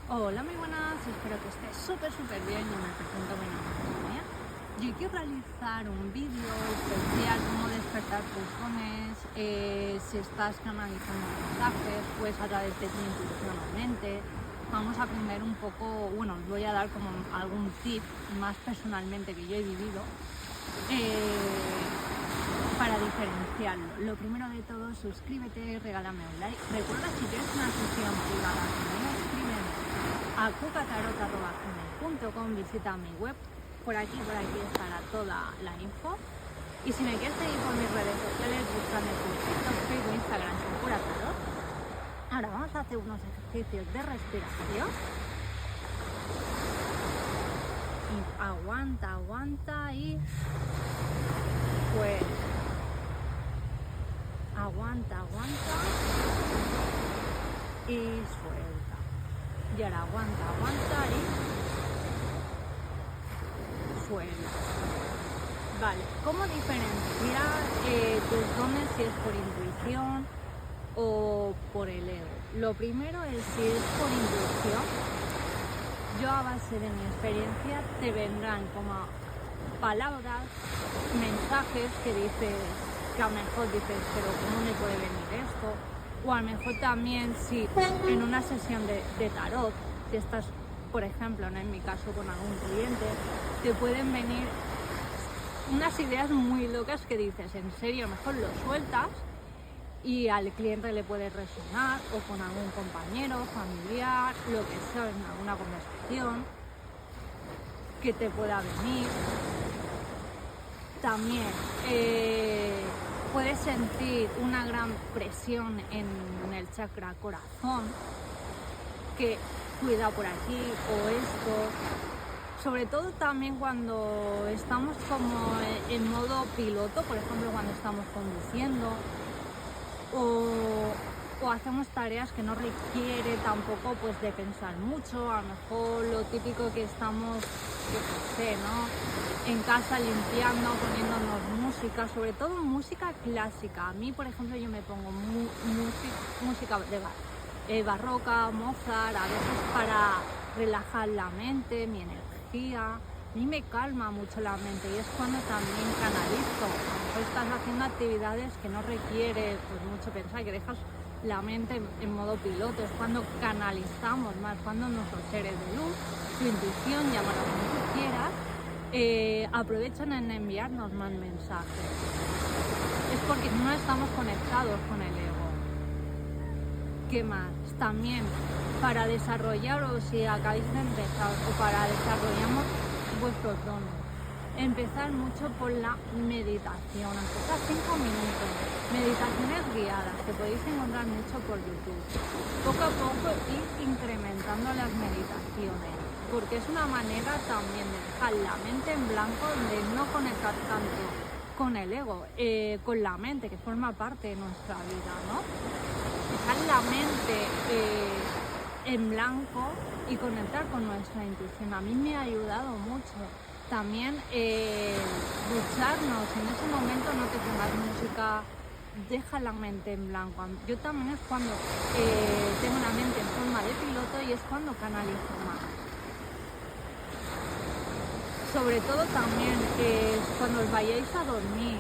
Hola, muy buenas, espero que estés súper bien. Yo me presento, mi nombre es Sonia. Yo quiero realizar un vídeo especial cómo despertar tus dones, si estás canalizando mensajes, pues a través de tu intuición o mente. Vamos a aprender un poco, bueno, os voy a dar como algún tip más personalmente que yo he vivido. Para diferenciarlo, lo primero de todo, suscríbete, regálame un like. Recuerda, si quieres una sesión privada conmigo, escríbeme a cucatarot@gmail.com, visita mi web, por aquí estará toda la info. Y si me quieres seguir por mis redes sociales, búscame por TikTok, Facebook, Instagram, con Cucatarot. Ahora vamos a hacer unos ejercicios de respiración. Y aguanta y pues aguanta y suelta. Y ahora aguanta y suelta. Vale, ¿cómo diferenciar tus dones, si es por intuición o por el ego? Lo primero es, si es por intuición, yo a base de mi experiencia te vendrán como palabras, mensajes que dices, que a lo mejor dices, pero ¿cómo me puede venir esto? O a lo mejor también, si en una sesión de tarot, si estás, por ejemplo, en mi caso con algún cliente, te pueden venir unas ideas muy locas que dices, en serio, mejor lo sueltas y al cliente le puede resonar, o con algún compañero, familiar, lo que sea, en alguna conversación que te pueda venir. También puedes sentir una gran presión en el chakra corazón, que cuida por aquí o esto. Sobre todo también cuando estamos como en modo piloto, por ejemplo cuando estamos conduciendo o hacemos tareas que no requiere tampoco pues de pensar mucho. A lo mejor lo típico que estamos, yo qué sé, ¿no?, en casa limpiando, poniéndonos música, sobre todo música clásica. A mí, por ejemplo, yo me pongo música de barroca, Mozart, a veces para relajar la mente, mi energía. A mí me calma mucho la mente y es cuando también canalizo. A lo mejor estás haciendo actividades que no requiere pues mucho pensar, que dejas la mente en modo piloto. Es cuando canalizamos más, cuando nuestros seres de luz, tu intuición, llámalo como tú quieras, aprovechan en enviarnos más mensajes. Es porque no estamos conectados con el ego. ¿Qué más? También para desarrollar, o si acabáis de empezar, o para desarrollar vuestros dones, empezar mucho por la meditación, aunque sea 5 minutos. Meditaciones guiadas, que podéis encontrar mucho por YouTube. Poco a poco ir incrementando las meditaciones, porque es una manera también de dejar la mente en blanco, de no conectar tanto con el ego, con la mente, que forma parte de nuestra vida, ¿no? Dejar la mente en blanco y conectar con nuestra intuición. A mí me ha ayudado mucho. También ducharnos, en ese momento no te pongas música, deja la mente en blanco. Yo también es cuando tengo la mente en forma de piloto y es cuando canalizo más. Sobre todo también cuando os vayáis a dormir,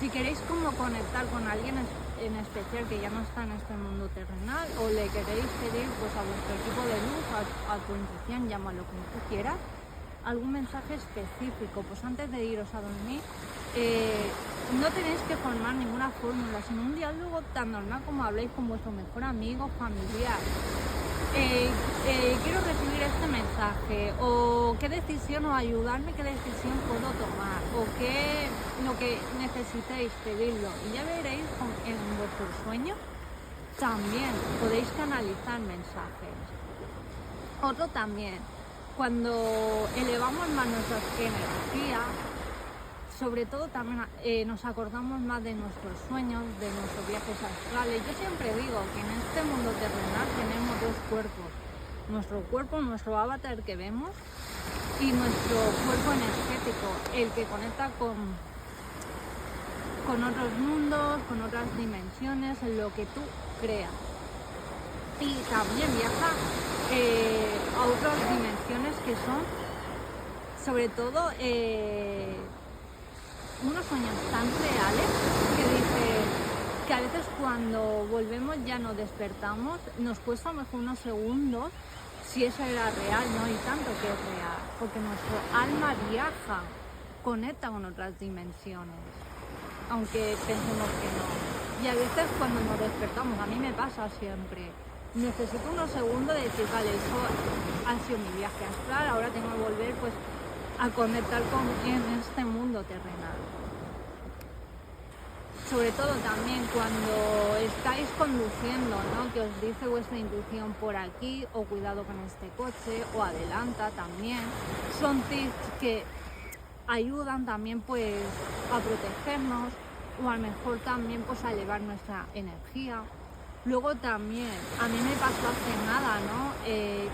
si queréis como conectar con alguien en especial que ya no está en este mundo terrenal, o le queréis pedir pues a vuestro equipo de luz, a tu intuición, llámalo como tú quieras, algún mensaje específico, pues antes de iros a dormir, no tenéis que formar ninguna fórmula, sino un diálogo tan normal como habléis con vuestro mejor amigo, familiar. Quiero recibir este mensaje, o qué decisión, o ayudarme, qué decisión puedo tomar, o qué lo que necesitéis, pedirlo, y ya veréis en vuestros sueños también podéis canalizar mensajes. Otro también, cuando elevamos más nuestra energía, sobre todo también nos acordamos más de nuestros sueños, de nuestros viajes astrales. Yo siempre digo que en este mundo terrenal tenemos dos cuerpos: nuestro cuerpo, nuestro avatar que vemos, y nuestro cuerpo energético, el que conecta con otros mundos, con otras dimensiones, en lo que tú creas. Y también viaja a otras dimensiones que son, sobre todo, unos sueños tan reales que dice que a veces cuando volvemos ya no despertamos, nos cuesta a lo mejor unos segundos si eso era real, ¿no? Y tanto que es real, porque nuestro alma viaja, conecta con otras dimensiones, aunque pensemos que no. Y a veces cuando nos despertamos, a mí me pasa siempre, necesito unos segundos de decir, vale, eso ha sido mi viaje astral, ahora tengo que volver pues a conectar con en este mundo terrenal. Sobre todo también cuando estáis conduciendo, ¿no? Que os dice vuestra intuición por aquí, o cuidado con este coche, o adelanta también. Son tips que ayudan también pues a protegernos, o a lo mejor también pues a elevar nuestra energía. Luego también, a mí me pasó hace nada, ¿no?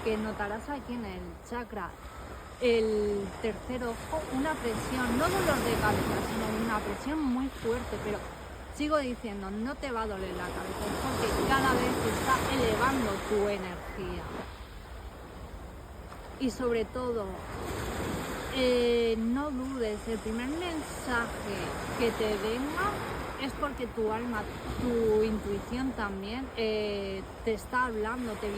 Que notarás aquí en el chakra, el tercer ojo, una presión, no dolor de cabeza, sino una presión muy fuerte, pero sigo diciendo, no te va a doler la cabeza, porque cada vez te está elevando tu energía. Y sobre todo, no dudes, el primer mensaje que te venga es porque tu alma, tu intuición también te está hablando, te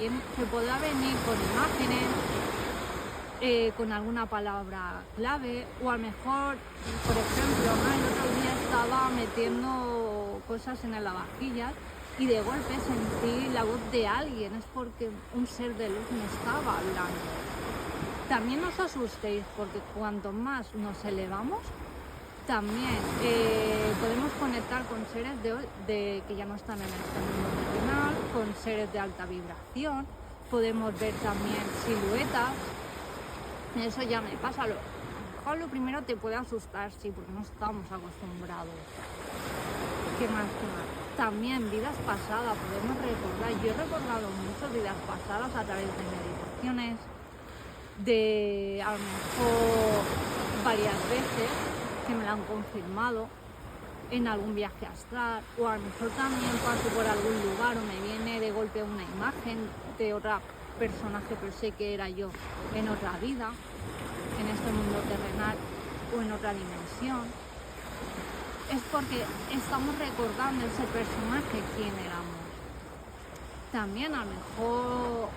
podrá venir con imágenes, con alguna palabra clave, o a lo mejor, por ejemplo, ¿no? El otro día estaba metiendo cosas en el lavavajillas y de golpe sentí la voz de alguien, es porque un ser de luz me estaba hablando. También no os asustéis, porque cuanto más nos elevamos, también podemos conectar con seres que ya no están en este mundo terrenal, con seres de alta vibración, podemos ver también siluetas. Eso ya me pasa. Lo primero te puede asustar, sí, porque no estamos acostumbrados. ¿Qué más? También vidas pasadas, podemos recordar. Yo he recordado muchas vidas pasadas a través de meditaciones, de a lo mejor varias veces que me lo han confirmado en algún viaje astral, o a lo mejor también paso por algún lugar o me viene de golpe una imagen de otra personaje, pero sé que era yo en otra vida, en este mundo terrenal o en otra dimensión. Es porque estamos recordando ese personaje quién éramos. También a lo mejor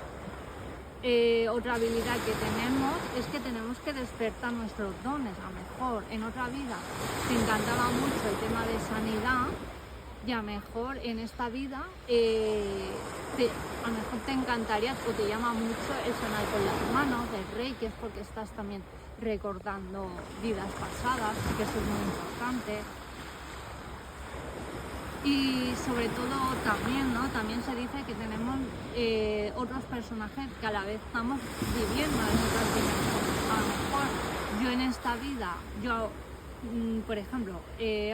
otra habilidad que tenemos es que tenemos que despertar nuestros dones. A lo mejor en otra vida te encantaba mucho el tema de sanidad, y a lo mejor en esta vida a lo mejor te encantaría o te llama mucho el sonar con las manos, el reiki, es porque estás también recordando vidas pasadas, que eso es muy importante. Y sobre todo también, ¿no? También se dice que tenemos otros personajes que a la vez estamos viviendo en otras dimensiones. A lo mejor yo en esta vida, por ejemplo,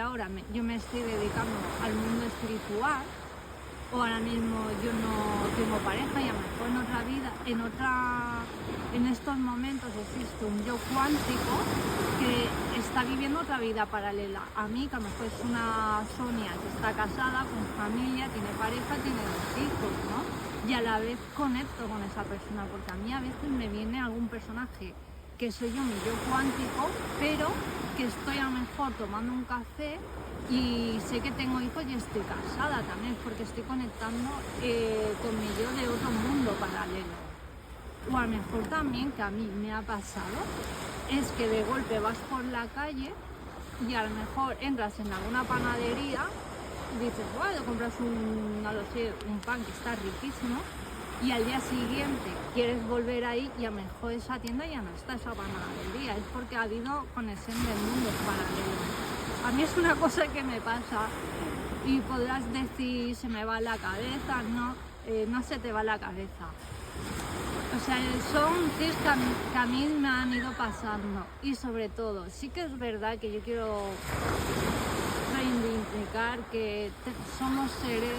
ahora yo me estoy dedicando al mundo espiritual, o ahora mismo yo no tengo pareja, y a lo mejor en otra vida, en estos momentos existe un yo cuántico que está viviendo otra vida paralela a mí, que a lo mejor es una Sonia que está casada, con familia, tiene pareja, tiene 2 hijos, ¿no? Y a la vez conecto con esa persona, porque a mí a veces me viene algún personaje que soy yo, mi yo cuántico, pero que estoy a lo mejor tomando un café y sé que tengo hijos y estoy casada también, porque estoy conectando con mi yo de otro mundo paralelo. O a lo mejor también, que a mí me ha pasado, es que de golpe vas por la calle y a lo mejor entras en alguna panadería y dices, bueno, compras un pan que está riquísimo, y al día siguiente quieres volver ahí y a lo mejor esa tienda ya no está, esa panadería, es porque ha habido conexión de mundos paralelos. A mí es una cosa que me pasa, y podrás decir, se me va la cabeza, no se te va la cabeza. O sea, son tips que a mí me han ido pasando. Y sobre todo, sí que es verdad que yo quiero reivindicar que somos seres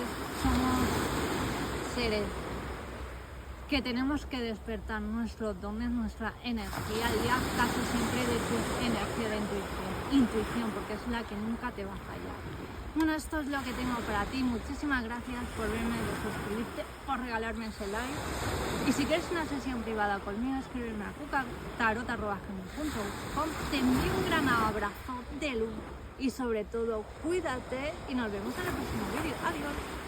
que tenemos que despertar nuestros dones, nuestra energía, y haz caso siempre de tu energía de intuición, porque es la que nunca te va a fallar. Bueno, esto es lo que tengo para ti. Muchísimas gracias por verme, de suscribirte. suscribirte o regalarme ese like. Y si quieres una sesión privada conmigo, escríbeme a cucatarot@gmail.com. Te envío un gran abrazo de luz y sobre todo cuídate y nos vemos en el próximo vídeo. Adiós.